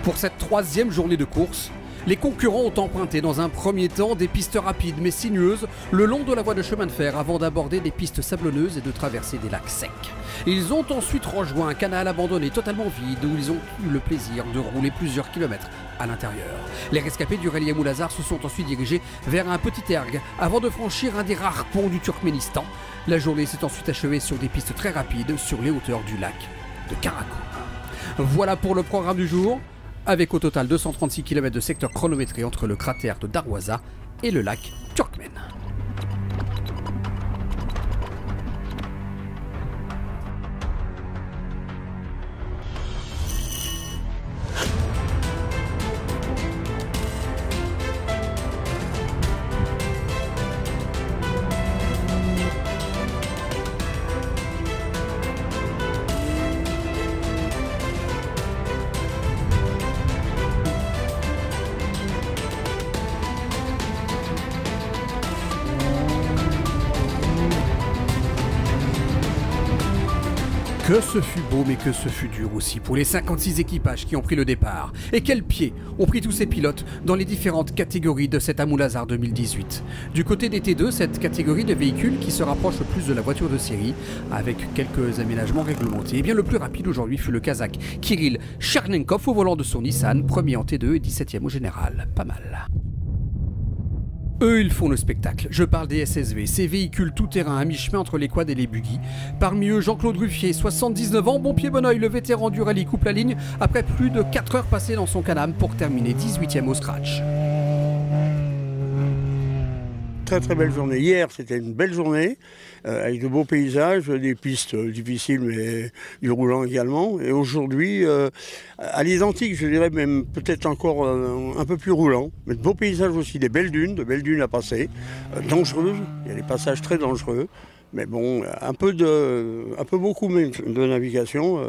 Pour cette troisième journée de course, les concurrents ont emprunté dans un premier temps des pistes rapides mais sinueuses le long de la voie de chemin de fer avant d'aborder des pistes sablonneuses et de traverser des lacs secs. Ils ont ensuite rejoint un canal abandonné totalement vide où ils ont eu le plaisir de rouler plusieurs kilomètres à l'intérieur. Les rescapés du rallye Amoulazar se sont ensuite dirigés vers un petit ergue avant de franchir un des rares ponts du Turkménistan. La journée s'est ensuite achevée sur des pistes très rapides sur les hauteurs du lac de Karakum. Voilà pour le programme du jour, avec au total 236 km de secteur chronométré entre le cratère de Darwaza et le lac Turkmène. Que ce fut beau, mais que ce fut dur aussi pour les 56 équipages qui ont pris le départ. Et quels pieds ont pris tous ces pilotes dans les différentes catégories de cet Amoulazar 2018. Du côté des T2, cette catégorie de véhicules qui se rapproche le plus de la voiture de série, avec quelques aménagements réglementés. Et bien le plus rapide aujourd'hui fut le Kazakh Kirill Chernenkov au volant de son Nissan, premier en T2 et 17e au général. Pas mal. Eux, ils font le spectacle. Je parle des SSV, ces véhicules tout-terrain à mi-chemin entre les quads et les buggy. Parmi eux, Jean-Claude Ruffier, 79 ans, bon pied bon oeil, le vétéran du rallye coupe la ligne après plus de 4 heures passées dans son Can-Am pour terminer 18e au scratch. Très belle journée. Hier, c'était une belle journée, avec de beaux paysages, des pistes difficiles, mais du roulant également. Et aujourd'hui, à l'identique, je dirais même peut-être encore un peu plus roulant, mais de beaux paysages aussi, de belles dunes à passer, dangereuses. Il y a des passages très dangereux, mais bon, un peu beaucoup même de navigation.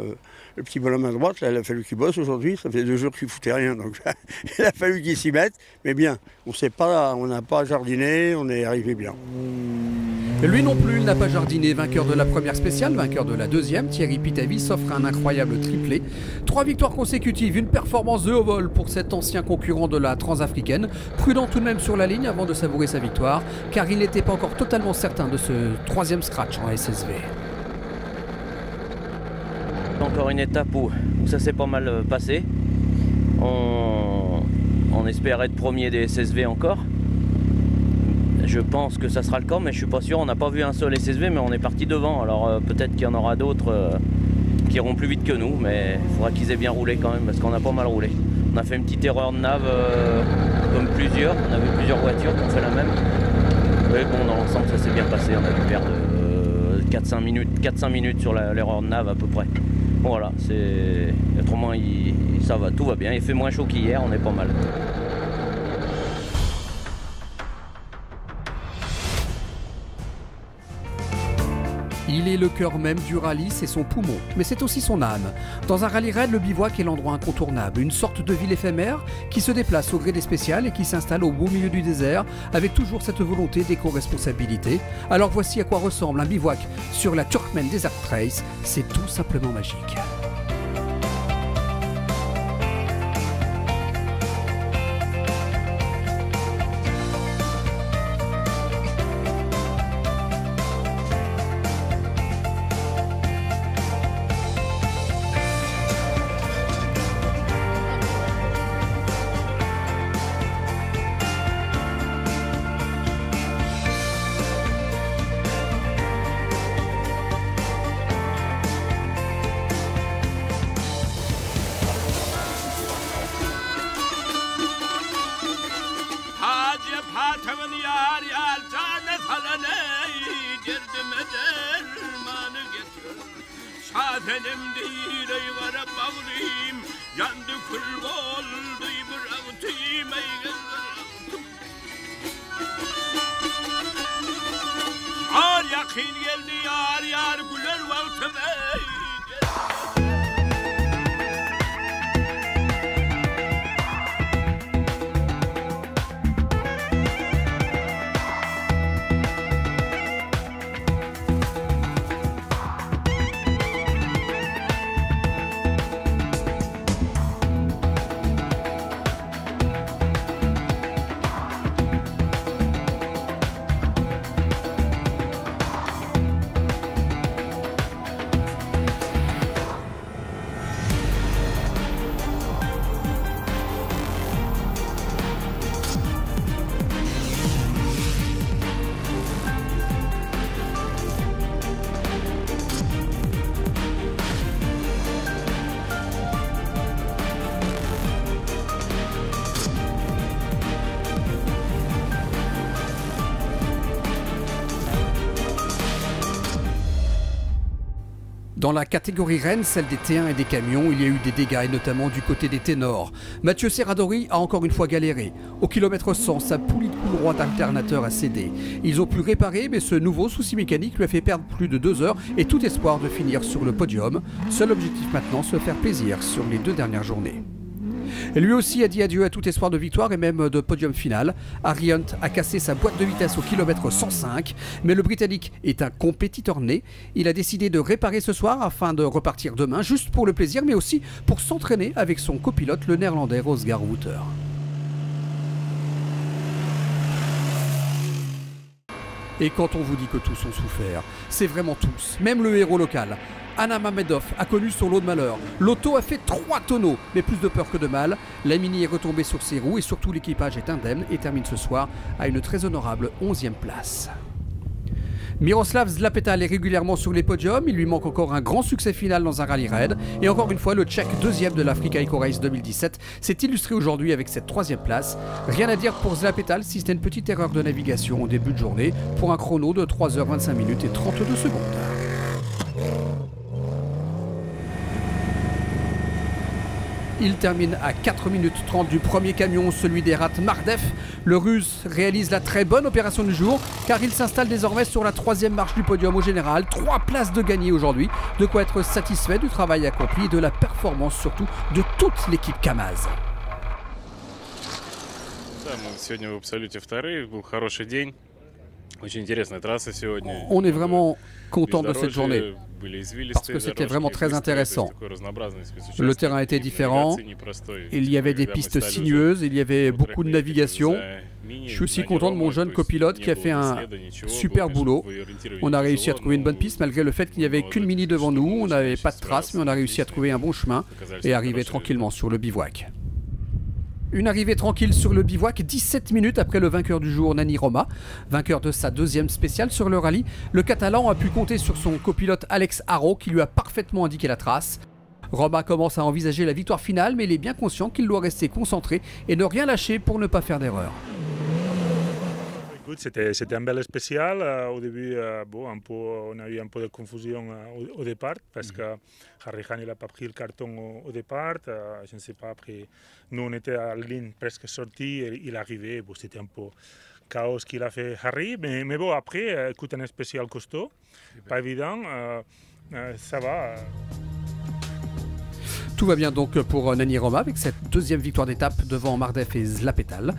Le petit bonhomme à droite, là, il a fallu qu'il bosse aujourd'hui, ça fait 2 jours qu'il foutait rien, donc il a fallu qu'il s'y mette, mais bien, on n'a pas jardiné, on est arrivé bien. Lui non plus, il n'a pas jardiné, vainqueur de la première spéciale, vainqueur de la deuxième, Thierry Pitavi s'offre un incroyable triplé. 3 victoires consécutives, une performance de haut vol pour cet ancien concurrent de la Transafricaine, prudent tout de même sur la ligne avant de savourer sa victoire, car il n'était pas encore totalement certain de ce 3e scratch en SSV. Encore une étape où ça s'est pas mal passé. On espère être premier des SSV encore. Je pense que ça sera le cas, mais je suis pas sûr. On n'a pas vu un seul SSV, mais on est parti devant. Alors peut-être qu'il y en aura d'autres qui iront plus vite que nous, mais il faudra qu'ils aient bien roulé quand même, parce qu'on a pas mal roulé. On a fait une petite erreur de nav, comme plusieurs. On avait plusieurs voitures qui ont fait la même. Mais bon, dans l'ensemble, ça s'est bien passé. On a dû perdre 4-5 minutes sur l'erreur de nav à peu près. Bon, voilà, autrement ça va, tout va bien. Il fait moins chaud qu'hier, on est pas mal. Il est le cœur même du rallye, c'est son poumon, mais c'est aussi son âme. Dans un rallye raid, le bivouac est l'endroit incontournable, une sorte de ville éphémère qui se déplace au gré des spéciales et qui s'installe au beau milieu du désert, avec toujours cette volonté d'éco-responsabilité. Alors voici à quoi ressemble un bivouac sur la Turkmen Desert Race, c'est tout simplement magique. Benim değil eyvara bağlıyım, yandı kul oldu bıraktım Yar yakın geldi yar güler vaktim Dans la catégorie reine, celle des T1 et des camions, il y a eu des dégâts et notamment du côté des ténors. Mathieu Serradori a encore une fois galéré. Au kilomètre 100, sa poulie de coup droit alternateur a cédé. Ils ont pu réparer, mais ce nouveau souci mécanique lui a fait perdre plus de 2 heures et tout espoir de finir sur le podium. Seul objectif maintenant, se faire plaisir sur les 2 dernières journées. Et lui aussi a dit adieu à tout espoir de victoire et même de podium final. Harry Hunt a cassé sa boîte de vitesse au kilomètre 105, mais le Britannique est un compétiteur né. Il a décidé de réparer ce soir afin de repartir demain, juste pour le plaisir, mais aussi pour s'entraîner avec son copilote, le néerlandais Rosgaard Wouter. Et quand on vous dit que tous ont souffert, c'est vraiment tous, même le héros local. Anna Mamedov a connu son lot de malheur. L'auto a fait 3 tonneaux, mais plus de peur que de mal. La Mini est retombée sur ses roues et surtout l'équipage est indemne et termine ce soir à une très honorable 11e place. Miroslav Zlapetal est régulièrement sur les podiums, il lui manque encore un grand succès final dans un rallye raid. Et encore une fois, le Tchèque 2e de l'Africa Eco Race 2017 s'est illustré aujourd'hui avec cette 3e place. Rien à dire pour Zlapetal si c'était une petite erreur de navigation au début de journée pour un chrono de 3h25 minutes et 32 secondes. Il termine à 4 minutes 30 du premier camion, celui d'Herat Mardef. Le Russe réalise la très bonne opération du jour car il s'installe désormais sur la 3e marche du podium au général. 3 places de gagné aujourd'hui, de quoi être satisfait du travail accompli et de la performance surtout de toute l'équipe Kamaz. On est vraiment content de cette journée parce que c'était vraiment très intéressant. Le terrain était différent, il y avait des pistes sinueuses, il y avait beaucoup de navigation. Je suis aussi content de mon jeune copilote qui a fait un super boulot. On a réussi à trouver une bonne piste malgré le fait qu'il n'y avait qu'une Mini devant nous. On n'avait pas de traces mais on a réussi à trouver un bon chemin et arriver tranquillement sur le bivouac. Une arrivée tranquille sur le bivouac, 17 minutes après le vainqueur du jour, Nani Roma. Vainqueur de sa 2e spéciale sur le rallye, le Catalan a pu compter sur son copilote Alex Haro qui lui a parfaitement indiqué la trace. Roma commence à envisager la victoire finale, mais il est bien conscient qu'il doit rester concentré et ne rien lâcher pour ne pas faire d'erreur. C'était un bel spécial. Au début, on a eu un peu de confusion au départ parce que Harry Hunt n'a pas pris le carton au départ. Je ne sais pas, après, nous on était à la ligne presque sortie et il arrivait. Bon, c'était un peu chaos qu'il a fait Harry, mais bon, après, écoute, un spécial costaud, pas évident, ça va. Tout va bien donc pour Nani Roma avec cette 2e victoire d'étape devant Mardef et Zlapetal.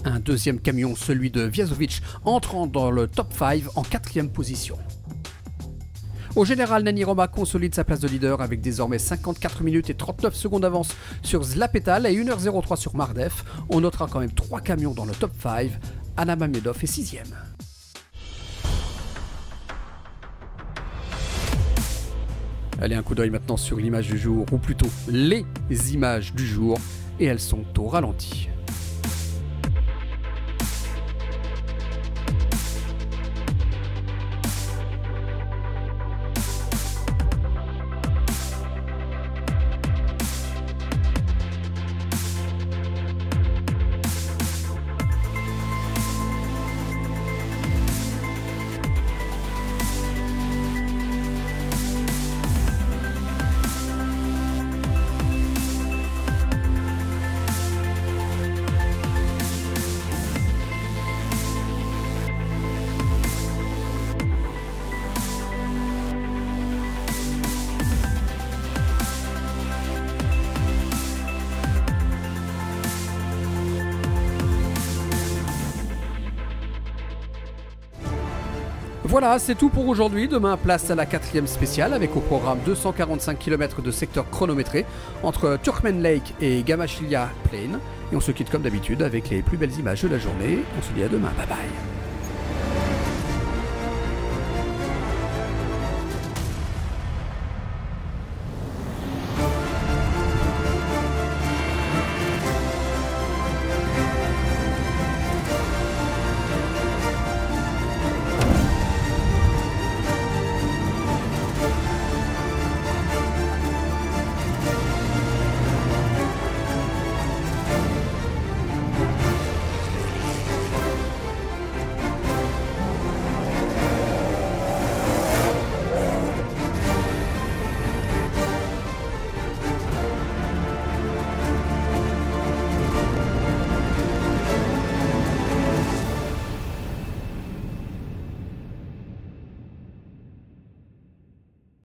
Un 2e camion, celui de Vjazovic, entrant dans le top 5 en 4e position. Au général, Nani Roma consolide sa place de leader avec désormais 54 minutes et 39 secondes d'avance sur Zlapetal et 1h03 sur Mardef. On notera quand même 3 camions dans le top 5. Anna Mamedov est 6e. Allez, un coup d'œil maintenant sur l'image du jour, ou plutôt les images du jour, et elles sont au ralenti. Voilà, c'est tout pour aujourd'hui. Demain, place à la 4e spéciale avec au programme 245 km de secteur chronométré entre Turkmen Lake et Gamashilia Plain. Et on se quitte comme d'habitude avec les plus belles images de la journée. On se dit à demain. Bye bye.